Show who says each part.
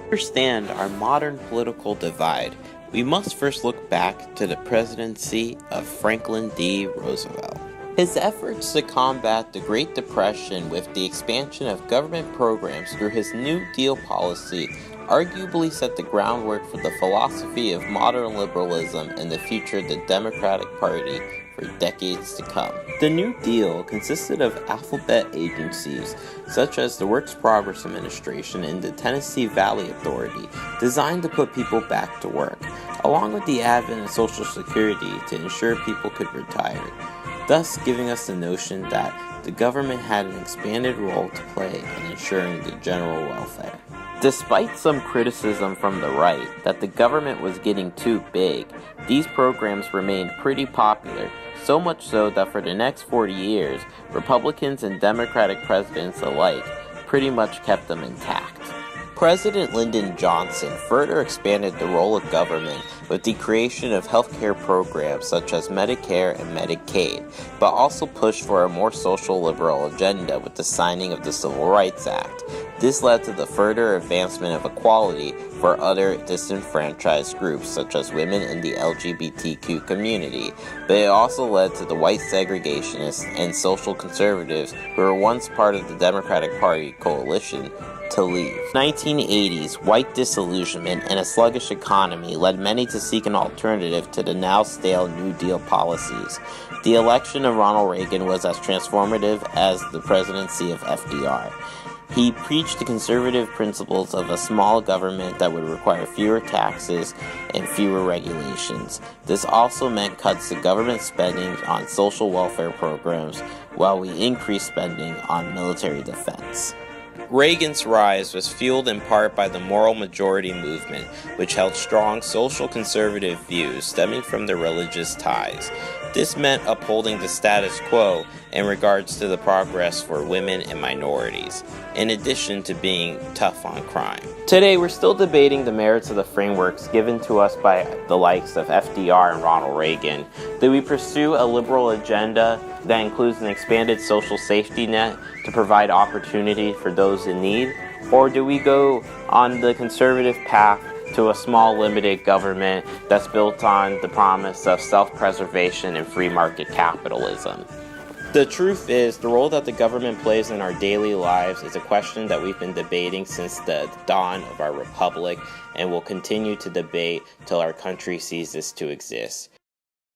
Speaker 1: Understand our modern political divide, we must first look back to the presidency of Franklin D. Roosevelt. His efforts to combat the Great Depression with the expansion of government programs through his New Deal policy arguably set the groundwork for the philosophy of modern liberalism and the future of the Democratic Party for decades to come. The New Deal consisted of alphabet agencies such as the Works Progress Administration and the Tennessee Valley Authority, designed to put people back to work, along with the advent of Social Security to ensure people could retire, thus giving us the notion that the government had an expanded role to play in ensuring the general welfare. Despite some criticism from the right that the government was getting too big, these programs remained pretty popular, so much so that for the next 40 years, Republicans and Democratic presidents alike pretty much kept them intact. President Lyndon Johnson further expanded the role of government with the creation of healthcare programs such as Medicare and Medicaid, but also pushed for a more social liberal agenda with the signing of the Civil Rights Act. This led to the further advancement of equality for other disenfranchised groups such as women in the LGBTQ community, but it also led to the white segregationists and social conservatives who were once part of the Democratic Party coalition to leave. 1980s, white disillusionment and a sluggish economy led many to seek an alternative to the now stale New Deal policies. The election of Ronald Reagan was as transformative as the presidency of FDR. He preached the conservative principles of a small government that would require fewer taxes and fewer regulations. This also meant cuts to government spending on social welfare programs, while we increased spending on military defense. Reagan's rise was fueled in part by the moral majority movement, which held strong social conservative views stemming from their religious ties. This meant upholding the status quo in regards to the progress for women and minorities, in addition to being tough on crime. Today, we're still debating the merits of the frameworks given to us by the likes of FDR and Ronald Reagan. Do we pursue a liberal agenda that includes an expanded social safety net to provide opportunity for those in need? Or do we go on the conservative path to a small, limited government that's built on the promise of self-preservation and free market capitalism? The truth is, the role that the government plays in our daily lives is a question that we've been debating since the dawn of our republic and will continue to debate till our country ceases to exist.